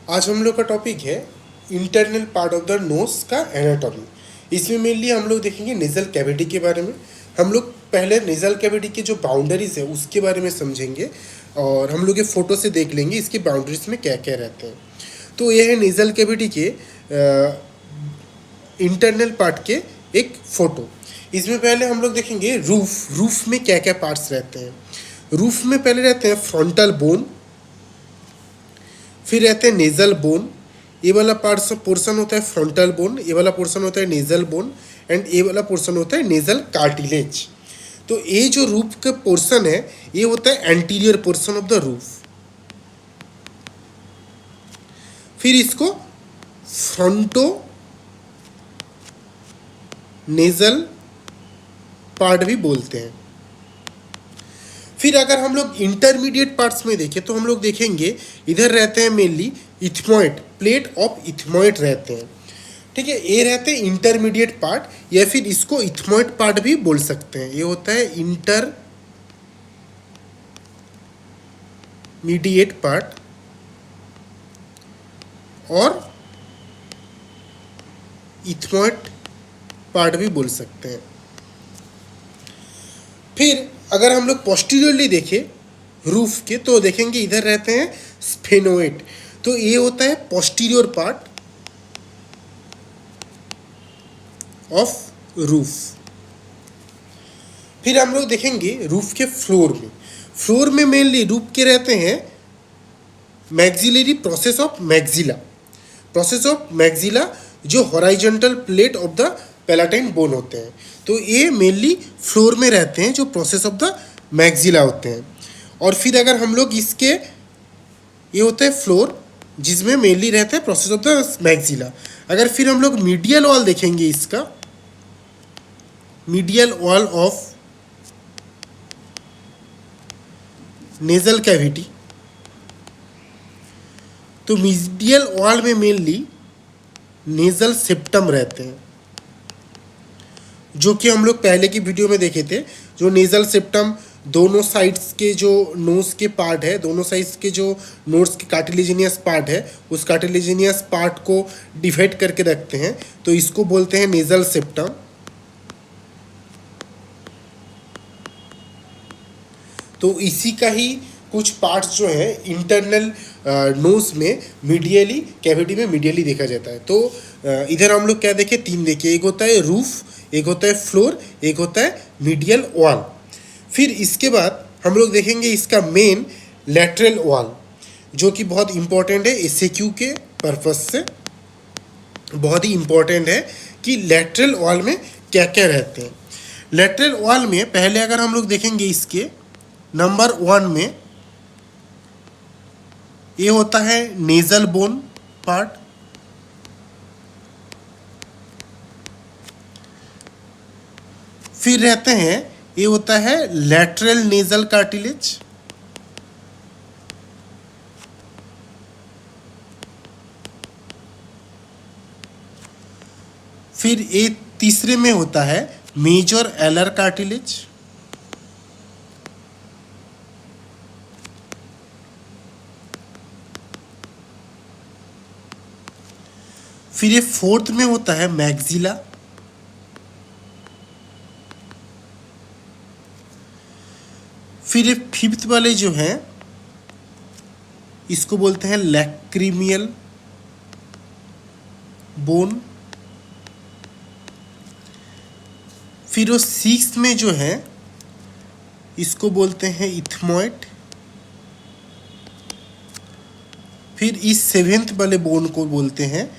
आज हम लोग का टॉपिक है internal part of the nose का एनाटॉमी। इसमें मेनली हम लोग देखेंगे नेजल कैविटी के बारे में। हम लोग पहले नेजल कैविटी के जो बाउंड्रीज है उसके बारे में समझेंगे और हम लोग ये फोटो से देख लेंगे इसकी बाउंड्रीज में क्या क्या रहते हैं। तो ये है नेजल कैविटी के इंटरनल पार्ट के एक फोटो। इसमें पहले हम लोग देखेंगे रूफ में क्या क्या पार्ट्स रहते हैं। रूफ में पहले रहते हैं फ्रंटल बोन, फिर रहते हैं नेजल बोन। ये वाला पोर्शन होता है फ्रंटल बोन, ये वाला पोर्शन होता है नेजल बोन एंड ये वाला पोर्शन होता है नेजल कार्टिलेज। तो ये जो रूफ का पोर्शन है ये होता है anterior portion of the roof. फिर इसको फ्रंटो नेजल पार्ट भी बोलते हैं। फिर अगर हम लोग इंटरमीडिएट पार्ट्स में देखें तो हम लोग देखेंगे इधर रहते हैं mainly ethmoid, plate of ethmoid रहते हैं। ठीक है, ये रहते हैं इंटरमीडिएट पार्ट या फिर इसको इथमॉइड पार्ट भी बोल सकते हैं। ये होता है इंटरमीडिएट पार्ट और इथमॉइड पार्ट भी बोल सकते हैं। फिर अगर हम लोग पोस्टीरियरली देखें रूफ के तो देखेंगे इधर रहते हैं स्फेनोइड। तो ये होता है पोस्टीरियर पार्ट ऑफ रूफ। फिर हम लोग देखेंगे रूफ के फ्लोर में मेनली रूफ के रहते हैं मैक्सिलरी प्रोसेस ऑफ मैक्सिला जो horizontal plate of the palatine bone होते हैं। तो ये मेनली फ्लोर में रहते हैं जो प्रोसेस ऑफ द मैक्सिला होते हैं। और फिर अगर हम लोग इसके ये होता है फ्लोर जिसमें मेनली रहता है प्रोसेस ऑफ द मैक्सिला। अगर फिर हम लोग मीडियल वॉल देखेंगे, इसका medial wall of nasal cavity, तो मीडियल वॉल में मेनली नेजल सेप्टम रहते हैं जो कि हम लोग पहले की वीडियो में देखे थे। जो नेजल सेप्टम दोनों साइड्स के जो नोज के पार्ट है, दोनों साइड्स के जो नोज के कार्टिलेजिनियस पार्ट है, उस कार्टिलेजिनियस पार्ट को डिवाइड करके रखते हैं, तो इसको बोलते हैं नेजल सेप्टम। तो इसी का ही कुछ पार्ट्स जो है इंटरनल नोज में मीडियली कैविटी में मीडियली देखा जाता है। तो इधर हम लोग क्या देखें, तीन देखें, एक होता है रूफ, एक होता है फ्लोर, एक होता है मीडियल वॉल। फिर इसके बाद हम लोग देखेंगे इसका मेन लैटरल वॉल जो कि बहुत इंपॉर्टेंट है एसएक्यू के पर्पज से। बहुत ही इंपॉर्टेंट है कि लैटरल वॉल में क्या क्या रहते हैं। लैटरल वॉल में पहले अगर हम लोग देखेंगे इसके नंबर 1 में ये होता है नेजल बोन पार्ट। फिर रहते हैं ये होता है लैटरल नेजल कार्टिलेज। फिर ये तीसरे में होता है मेजर एलर कार्टिलेज। फिर ये फोर्थ में होता है मैक्सिला। फिर ये फिफ्थ वाले जो हैं इसको बोलते हैं लैक्रिमियल बोन। फिर वो सिक्स्थ में जो है इसको बोलते हैं इथमॉइड। फिर इस सेवेंथ वाले बोन को बोलते हैं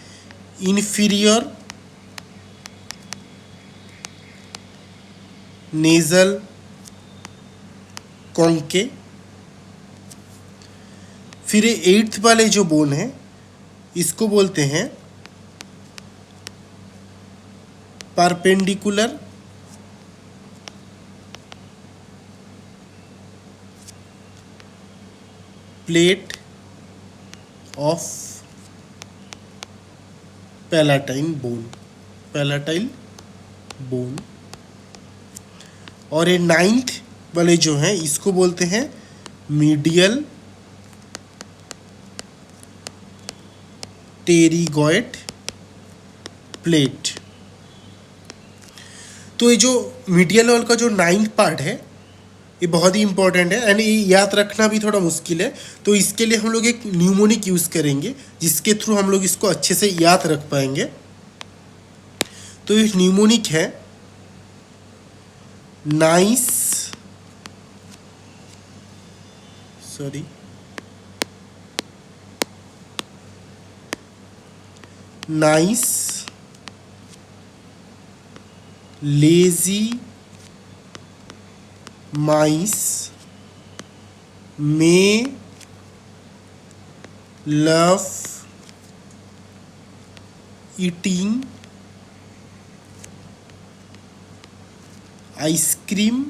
इंफीरियर नेजल कॉन्के। फिर ये एट्थ वाले जो बोन है इसको बोलते हैं perpendicular plate of palatine bone. और ये नाइन्थ वाले जो हैं इसको बोलते हैं मीडियल टेरिगॉइड प्लेट। तो ये जो मीडियल वॉल का जो 9th पार्ट है ये बहुत ही इंपॉर्टेंट है एंड ये याद रखना भी थोड़ा मुश्किल है। तो इसके लिए हम लोग एक न्यूमोनिक यूज़ करेंगे जिसके थ्रू हम लोग इसको अच्छे से याद रख पाएंगे। तो ये न्यूमोनिक है nice lazy mice may love eating ice cream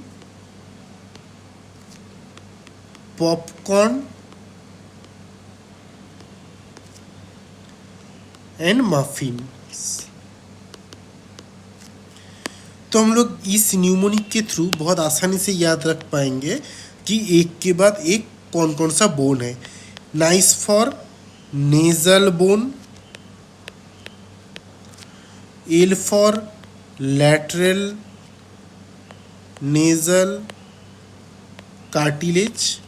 popcorn and muffins. तो हम लोग इस न्यूमोनिक के थ्रू बहुत आसानी से याद रख पाएंगे कि एक के बाद एक कौन कौन सा बोन है। Nice for nasal bone, L for lateral nasal cartilage,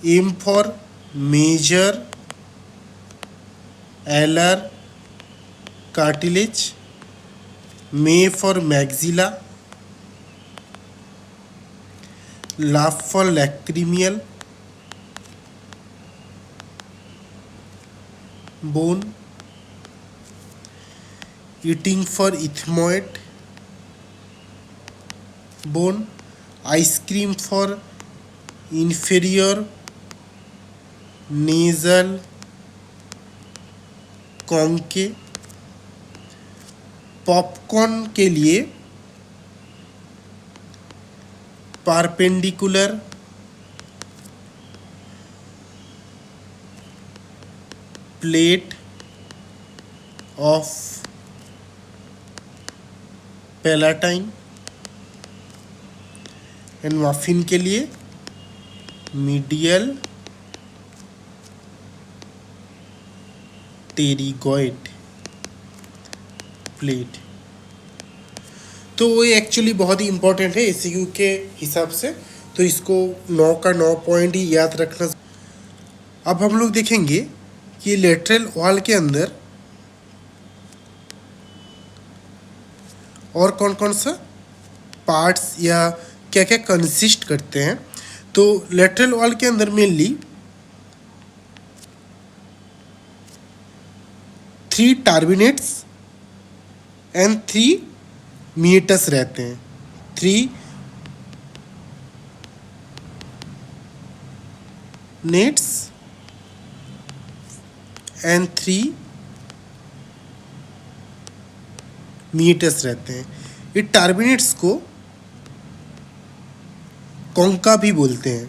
M for major alar cartilage, may for maxilla, laugh for lacrimal bone, eating for ethmoid bone, ice cream for inferior nasal conchae, popcorn के लिए perpendicular plate of palatine and muffin के लिए medial pterygoid plate. तो वो actually बहुत ही important है MCQ के हिसाब से, तो इसको 9 का 9 पॉइंट ही याद रखना। अब हम लोग देखेंगे कि लेटरल वॉल के अंदर और कौन कौन सा पार्ट्स या क्या क्या कंसिस्ट करते हैं। तो लेटरल वॉल के अंदर मेनली 3 टर्मिनेट्स एंड 3 मीटस रहते हैं। 3 नेट्स एंड 3 मीटस रहते हैं। ये टर्मिनेट्स को कॉन्का भी बोलते हैं।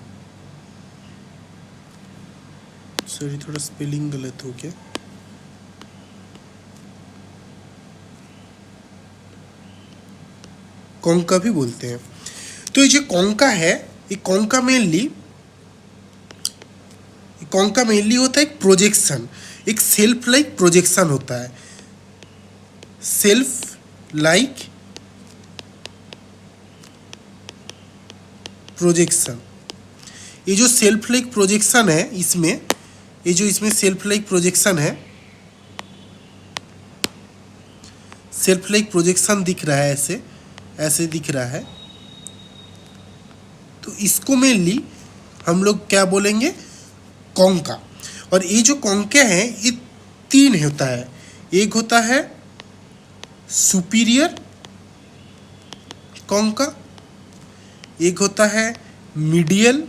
सॉरी थोड़ा स्पेलिंग गलत हो गया। कॉन्का भी बोलते हैं। तो ये जो कॉन्का है, ये कॉन्का मेनली होता है एक प्रोजेक्शन, एक सेल्फ लाइक प्रोजेक्शन होता है। सेल्फ लाइक प्रोजेक्शन, ये जो सेल्फ लाइक प्रोजेक्शन है इसमें, ये जो इसमें सेल्फ लाइक प्रोजेक्शन है, सेल्फ लाइक प्रोजेक्शन दिख रहा है, ऐसे दिख रहा है। तो इसको मेनली हम लोग क्या बोलेंगे, कॉन्का। और ये जो कॉन्का है ये 3 होता है। एक होता है सुपीरियर कॉन्का, एक होता है मीडियल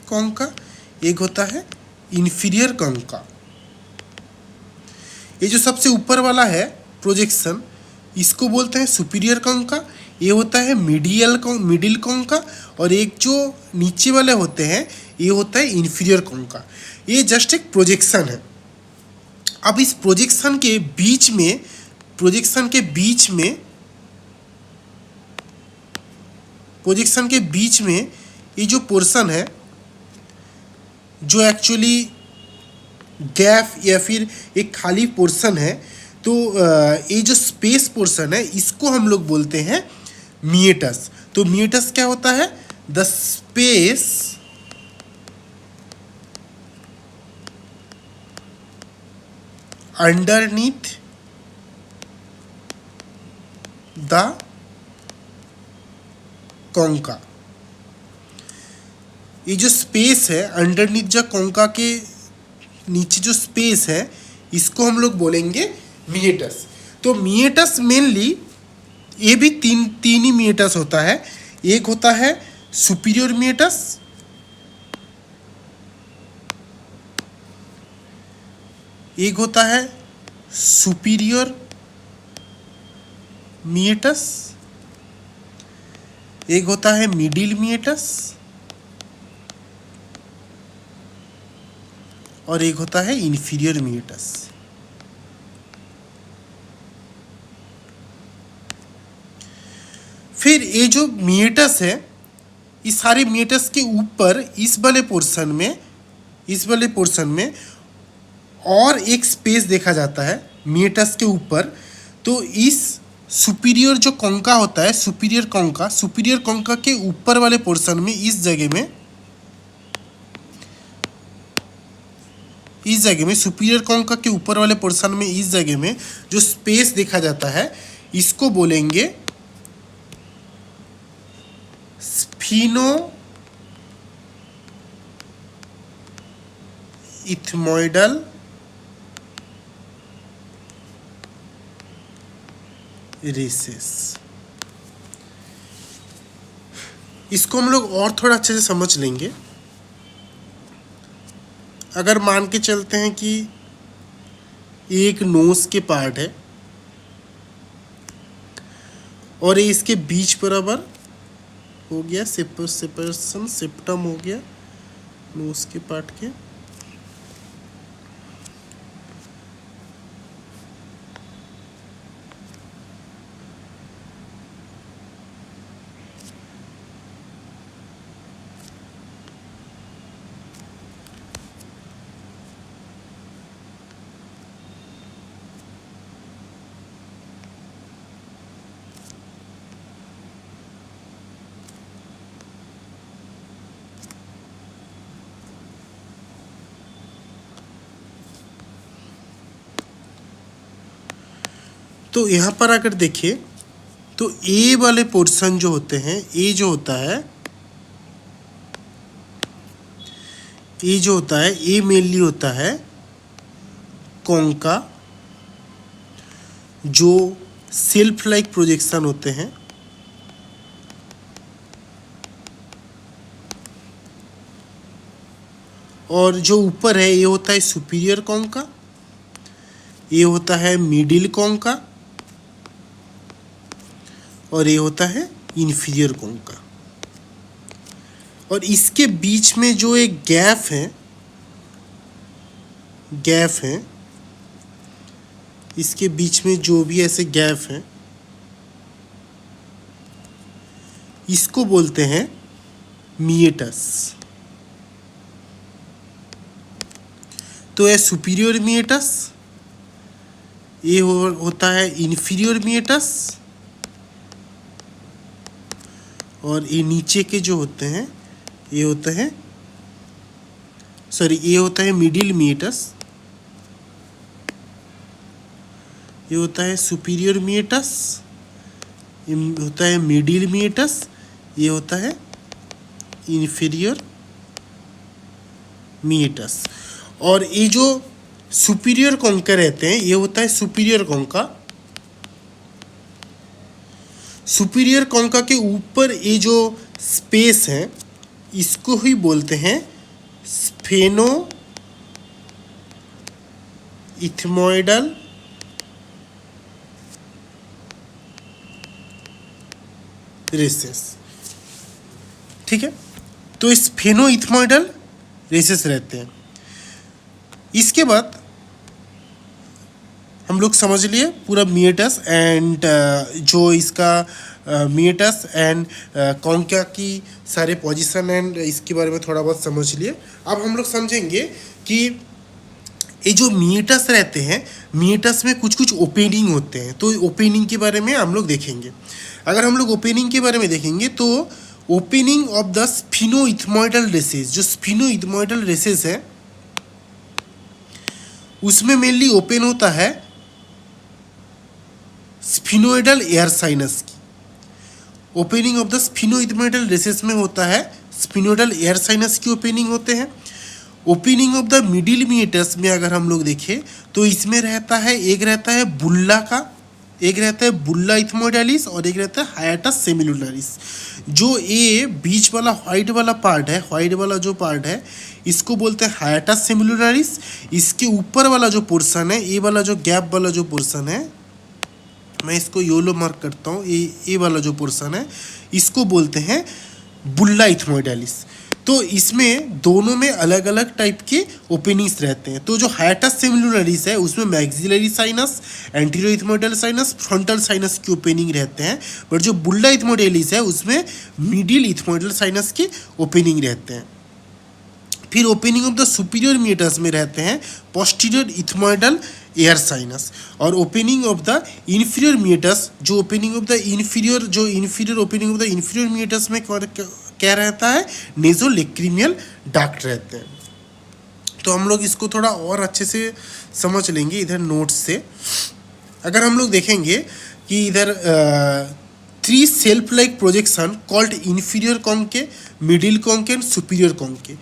कॉन्का, एक होता है इंफीरियर कॉन्का। ये जो सबसे ऊपर वाला है प्रोजेक्शन, इसको बोलते हैं सुपीरियर कॉन्का। ये होता है मिडिल कॉन्का। और एक जो नीचे वाले होते हैं ये होता है इंफीरियर कॉन्का। ये जस्ट एक प्रोजेक्शन है। अब इस प्रोजेक्शन के बीच में ये जो पोर्शन है, जो एक्चुअली गैप या फिर एक खाली पोर्शन है, तो ये जो स्पेस पोर्शन है इसको हम लोग बोलते हैं मीएटस। तो मीएटस क्या होता है? The space underneath the concha. ये जो स्पेस है अंडरनीथ द कॉन्का के नीचे जो स्पेस है इसको हम लोग बोलेंगे मीएटस। तो मीएटस मेनली ये भी तीन ही मीएटस होता है। एक होता है सुपीरियर मीएटस, एक होता है सुपीरियर मीएटस, एक होता है मिडिल मीएटस और एक होता है इंफीरियर मीएटस। फिर ये जो मीएटस है इस सारे मीएटस के ऊपर इस वाले पोर्शन में और एक स्पेस देखा जाता है मीएटस के ऊपर। तो इस सुपीरियर जो कॉन्का होता है, सुपीरियर कॉन्का के ऊपर वाले पोर्शन में इस जगह में सुपीरियर कॉन्का के ऊपर वाले पोर्शन में इस जगह में जो स्पेस देखा जाता है इसको बोलेंगे स्फीनोइथमोइडल रेसेस। इसको हम लोग और थोड़ा अच्छे से समझ लेंगे। अगर मान के चलते हैं कि एक नोज के पार्ट है और ये इसके बीच बराबर हो गया, सेपरेशन सेप्टम हो गया नोज के पार्ट के। तो यहाँ पर अगर देखें तो ए वाले पोर्शन जो होते हैं, ए जो होता है ए मेनली होता है कॉन्का, जो सेल्फ लाइक प्रोजेक्शन होते हैं। और जो ऊपर है ये होता है सुपीरियर कॉन्का, ये होता है मिडिल कॉन्का और ये होता है इंफीरियर कॉन्का। और इसके बीच में जो एक गैप है, इसके बीच में जो भी ऐसे गैप है इसको बोलते हैं मीएटस। तो ये सुपीरियर मीएटस, ये होता है इंफीरियर मीएटस और ये नीचे के जो होते हैं ये होता है मिडिल मीएटस, ये होता है सुपीरियर मीएटस, ये होता है मिडिल मीएटस, ये होता है इंफीरियर मीएटस। और ये जो सुपीरियर कॉन्का रहते हैं ये होता है सुपीरियर कॉन्का। सुपीरियर कॉन्का के ऊपर ये जो स्पेस है इसको ही बोलते हैं स्फेनोइथमोइडल रेसेस। ठीक है, तो स्फेनोइथमोइडल रेसेस रहते हैं। इसके बाद हम लोग समझ लिए पूरा मीएटस एंड जो इसका मीएटस एंड कॉन्का की सारे पोजीशन एंड इसके बारे में थोड़ा बहुत समझ लिए। अब हम लोग समझेंगे कि ये जो मीटस रहते हैं, मीटस में कुछ कुछ ओपनिंग होते हैं, तो ओपनिंग के बारे में हम लोग देखेंगे। अगर हम लोग ओपनिंग के बारे में देखेंगे तो ओपनिंग ऑफ द स्फिनोइथमोइडल रेसेस, जो स्फिनोइथमोइडल रेसेस है उसमें मेनली ओपन होता है स्फिनोइडल एयर साइनस की। ओपनिंग ऑफ द स्फिनोइथमोइडल रेसेस में होता है स्फिनोइडल एयर साइनस की ओपनिंग होते हैं। Opening of the middle meatus में अगर हम लोग देखें तो इसमें रहता है, एक रहता है बुल्ला का, एक रहता है बुल्ला इथमोइडालिस और एक रहता है हायाटस सेमिलुलरिस। जो ये बीच वाला व्हाइट वाला पार्ट है, व्हाइट वाला जो पार्ट है इसको बोलते हैं हायाटस सेमिलुलरिस। इसके ऊपर वाला जो पोर्शन है, ये वाला जो गैप वाला जो पोर्शन है, मैं इसको येलो मार्क करता हूँ, ये वाला जो पोर्शन है इसको बोलते हैं बुल्ला इथमोइडालिस। तो इसमें दोनों में अलग अलग टाइप के ओपनिंग्स रहते हैं। तो जो हायाटस सेमिलुलरिस है उसमें maxillary sinus, anterior ethmoidal sinus, frontal sinus की ओपनिंग रहते हैं। बट जो बुल्ला इथमोइडालिस है उसमें मिडिल इथमोइडल साइनस की ओपनिंग रहते हैं। फिर opening of the superior meatus में रहते हैं पोस्टीरियर इथमोइडल एयर साइनस। और opening of the inferior meatus, जो opening of the inferior opening of the inferior meatus में क्या रहता है, नेजोलेक्रिमियल डक्ट रहते हैं। तो हम लोग इसको थोड़ा और अच्छे से समझ लेंगे इधर नोट्स से। अगर हम लोग देखेंगे कि इधर 3 shelf like projection called inferior conchae, middle conchae and superior conchae.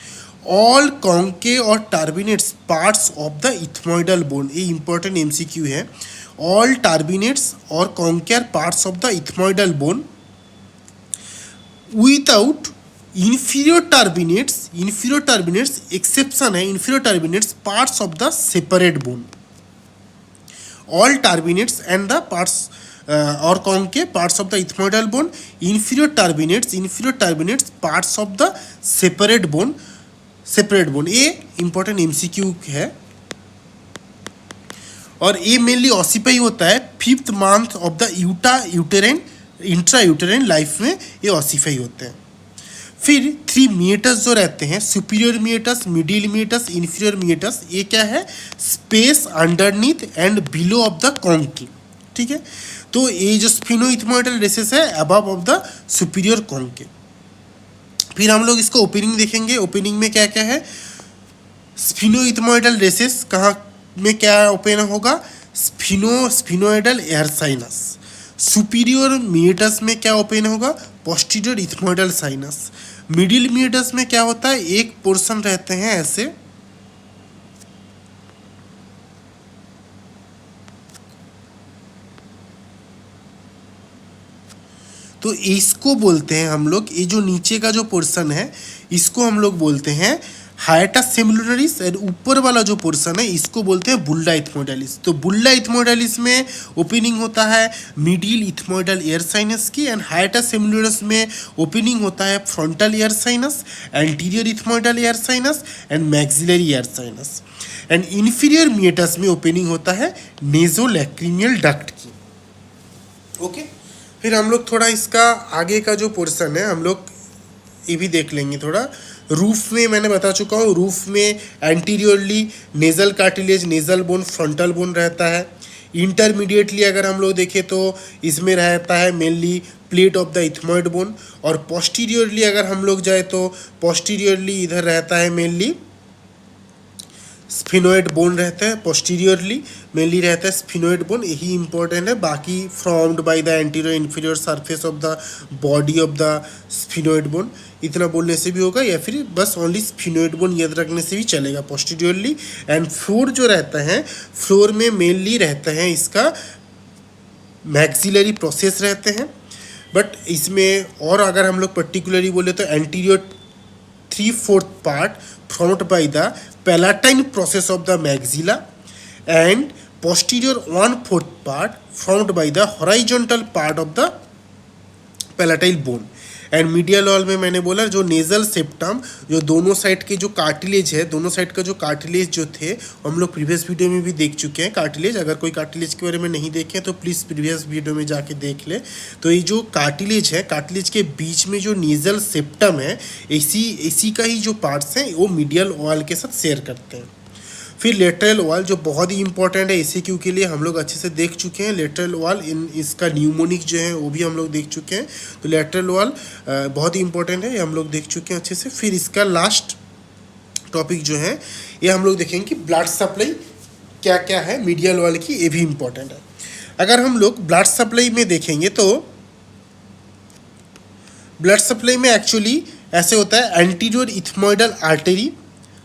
All conchae और turbinates parts of the ethmoidal bone, ये इंपॉर्टेंट एमसीक्यू है। ऑल टर्बिनेट्स और conchae are parts of the ethmoidal bone without inferior turbinates exception है, inferior turbinates parts of the separate bone. All turbinates and the parts or concave parts of the ethmoidal bone, inferior turbinates parts of the separate bone. ये important MCQ है और ये mainly ossify होता है 5th month of the intra-uterine life में, ये ossify होते हैं। फिर 3 मीटस जो रहते हैं, superior meatus, middle meatus, inferior meatus, ये क्या है, space underneath and below of the conchae. ठीक है, तो ये जो स्फिनोइथमोइडल रेसेस है above of the superior conchae. फिर हम लोग इसको ओपनिंग देखेंगे। ओपनिंग में क्या क्या है, स्फिनोइथमोइडल रेसेस कहाँ में क्या ओपन होगा, स्फिनोइडल एयर साइनस। सुपीरियर मीटस में क्या ओपन होगा, posterior ethmoidal sinus. Middle meatus में क्या होता है, एक पोर्शन रहते हैं ऐसे, तो इसको बोलते हैं हम लोग, ये जो नीचे का जो पोर्शन है इसको हम लोग बोलते हैं हायाटस सेमिलुलरिस, और ऊपर वाला जो पोर्शन है इसको बोलते हैं बुल्ला इथमोइडालिस। तो बुल्ला इथमोइडालिस में ओपनिंग होता है मिडिल इथमोइडल एयर साइनस की, एंड हायाटस सेमिलुलरिस में ओपनिंग होता है frontal air sinus, anterior ethmoidal air sinus and maxillary air sinus. And inferior meatus में ओपनिंग होता है नेजोलैक्रिमियल डक्ट की। ओके, फिर हम लोग थोड़ा इसका आगे का जो पोर्शन है हम लोग ये भी देख लेंगे थोड़ा। रूफ में मैंने बता चुका हूँ, रूफ में anteriorly nasal cartilage, nasal bone, frontal bone रहता है। इंटरमीडिएटली अगर हम लोग देखें तो इसमें रहता है mainly plate of the ethmoid bone, और पोस्टीरियरली अगर हम लोग जाए तो पोस्टीरियरली इधर रहता है मेनली स्फिनोइड बोन रहता है। पोस्टीरियरली मेनली रहता है स्फिनोइड बोन, यही इंपॉर्टेंट है। बाकी formed by the anterior inferior surface of the body of the sphenoid bone, इतना बोलने से भी होगा, या फिर बस ओनली स्फिनोइड बोन याद रखने से भी चलेगा पोस्टीरियरली। एंड फ्लोर जो रहता है, फ्लोर में मेनली रहता है इसका मैक्सिलरी प्रोसेस रहते हैं। बट इसमें और अगर हम लोग पर्टिकुलरली बोले तो anterior 3/4 part formed by the palatine process of the maxilla, and posterior 1/4 part formed by the horizontal part of the palatine bone. And medial wall में मैंने बोला जो नेजल सेप्टम, जो दोनों साइड के जो कार्टिलेज है, दोनों साइड का जो कार्टिलेज जो थे हम लोग प्रीवियस वीडियो में भी देख चुके हैं कार्टिलेज। अगर कोई कार्टिलेज के बारे में नहीं देखे तो प्लीज़ प्रीवियस वीडियो में जाके देख ले। तो ये जो कार्टिलेज है, कार्टिलेज के बीच में जो नेजल सेप्टम है, इसी का ही जो पार्ट्स हैं वो मीडियल वॉल के साथ शेयर करते हैं। फिर लेटरल वॉल जो बहुत ही इंपॉर्टेंट है एसीक्यू के लिए, हम लोग अच्छे से देख चुके हैं लेटरल वॉल, इन इसका न्यूमोनिक जो है वो भी हम लोग देख चुके हैं। तो लेटरल वॉल बहुत ही इंपॉर्टेंट है, ये हम लोग देख चुके हैं अच्छे से। फिर इसका लास्ट टॉपिक जो है ये हम लोग देखेंगे कि ब्लड सप्लाई क्या क्या है मीडियल वॉल की, ये भी इंपॉर्टेंट है। अगर हम लोग ब्लड सप्लाई में देखेंगे तो ब्लड सप्लाई में एक्चुअली ऐसे होता है, anterior ethmoidal artery,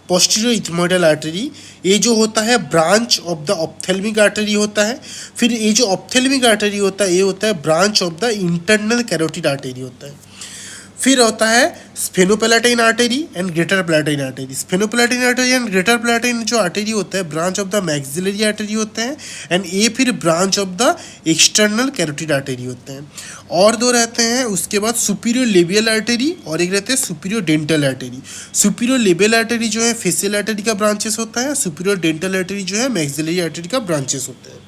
posterior ethmoidal artery, ये जो होता है branch of the ophthalmic artery होता है। फिर ये जो ऑप्थेल्मिक आर्टरी होता है ये होता है branch of the internal carotid artery होता है। फिर होता है sphenopalatine artery and greater palatine artery. Sphenopalatine artery and greater palatine जो आर्टरी होता है branch of the maxillary artery होते हैं, एंड ये फिर branch of the external carotid artery होते हैं। और दो रहते हैं उसके बाद सुपीरियर लेबियल आर्टरी और एक रहते हैं superior dental artery. Superior labial artery जो है फेशियल आर्टरी का ब्रांचेस होता है, सुपीरियर डेंटल आर्टरी जो है मैक्सिलरी आर्टरी का ब्रांचेस होते हैं।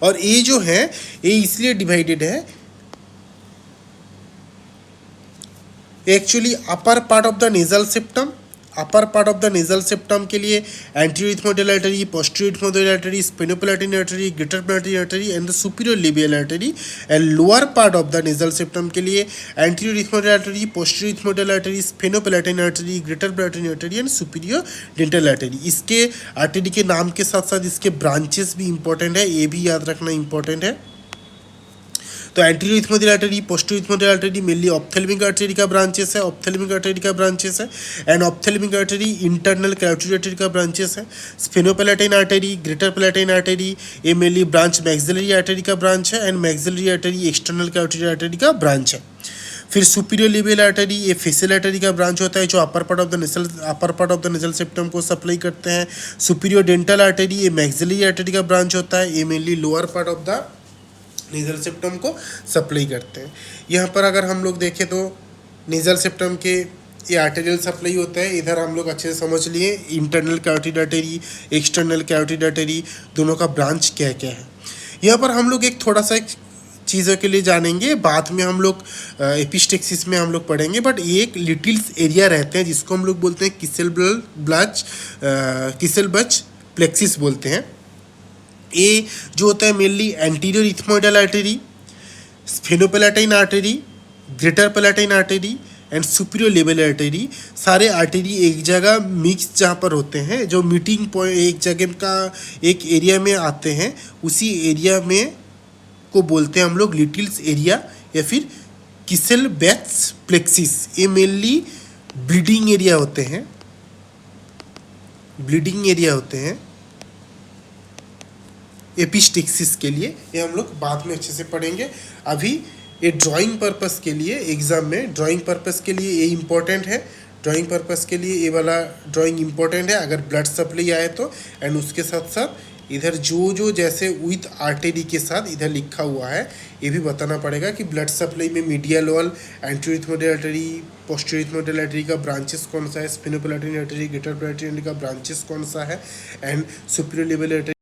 और ये जो है ये इसलिए डिवाइडेड है, actually upper part of the nasal septum, upper part of the nasal septum के लिए anterior ethmoidal artery, posterior ethmoidal artery, sphenopalatine artery, greater palatine artery and the superior labial artery. And lower part of the nasal septum के लिए anterior ethmoidal artery, posterior ethmoidal artery, sphenopalatine artery, greater palatine artery and superior dental artery. इसके artery के नाम के साथ साथ इसके branches भी इंपॉर्टेंट है, ये भी याद रखना इंपॉर्टेंट है। तो anterior ethmoidal artery, posterior ethmoidal artery mainly ophthalmic artery का ब्रांचेस है, ऑप्थेल्मिक आर्टरी का ब्रांचेस है। And ophthalmic artery internal carotid artery का ब्रांचेस है। Sphenopalatine artery, greater palatine artery ये मेनली ब्रांच मैक्सिलरी आर्टरी का ब्रांच है, and maxillary artery external carotid artery का ब्रांच है। फिर सुपीरियर लेबियल आर्टरी ये फेशियल आर्टरी का ब्रांच होता है जो अपर part of the nasal septum को सप्लाई करते हैं। सुपीरियर डेंटल आर्टरी ये मैक्सिलरी आर्टरी का ब्रांच होता है, ये mainly lower part of the nasal septum को सप्लाई करते हैं। यहाँ पर अगर हम लोग देखें तो नेजल सेप्टम के ये आर्टेरियल सप्लाई होता है, इधर हम लोग अच्छे से समझ लिए internal carotid artery, external carotid artery दोनों का ब्रांच क्या क्या है। यहाँ पर हम लोग एक थोड़ा सा चीज़ों के लिए जानेंगे, बाद में हम लोग एपिस्टेक्सिस में हम लोग पढ़ेंगे, बट ये एक लिटिल्स एरिया रहते हैं जिसको हम लोग बोलते हैं किसेलबच प्लेक्सिस बोलते हैं। ये जो होता है mainly anterior ethmoidal artery, sphenopalatine artery, greater palatine artery and superior labial artery, सारे आर्टरी एक जगह मिक्स जहाँ पर होते हैं, जो मीटिंग पॉइंट एक जगह का एक एरिया में आते हैं, उसी एरिया में को बोलते हैं हम लोग लिटिल्स एरिया या फिर किसेलबच प्लेक्सिस। ये मेनली ब्लीडिंग एरिया होते हैं, ब्लीडिंग एरिया होते हैं एपिस्टेक्सिस के लिए। ये हम लोग बाद में अच्छे से पढ़ेंगे। अभी ये ड्राइंग पर्पस के लिए, एग्ज़ाम में ड्राइंग पर्पस के लिए ये इम्पोर्टेंट है, ड्राइंग पर्पस के लिए ये वाला ड्राइंग इम्पोर्टेंट है अगर ब्लड सप्लाई आए तो। एंड उसके साथ साथ इधर जो जैसे विथ आर्टरी के साथ इधर लिखा हुआ है ये भी बताना पड़ेगा कि ब्लड सप्लाई में medial wall, anterior ethmoidal artery, posterior ethmoidal artery का ब्रांचेस कौन सा है, sphenopalatine artery, greater palatine artery का ब्रांचेस कौन सा है, एंड सुपीरियर लेबियल आर्टरी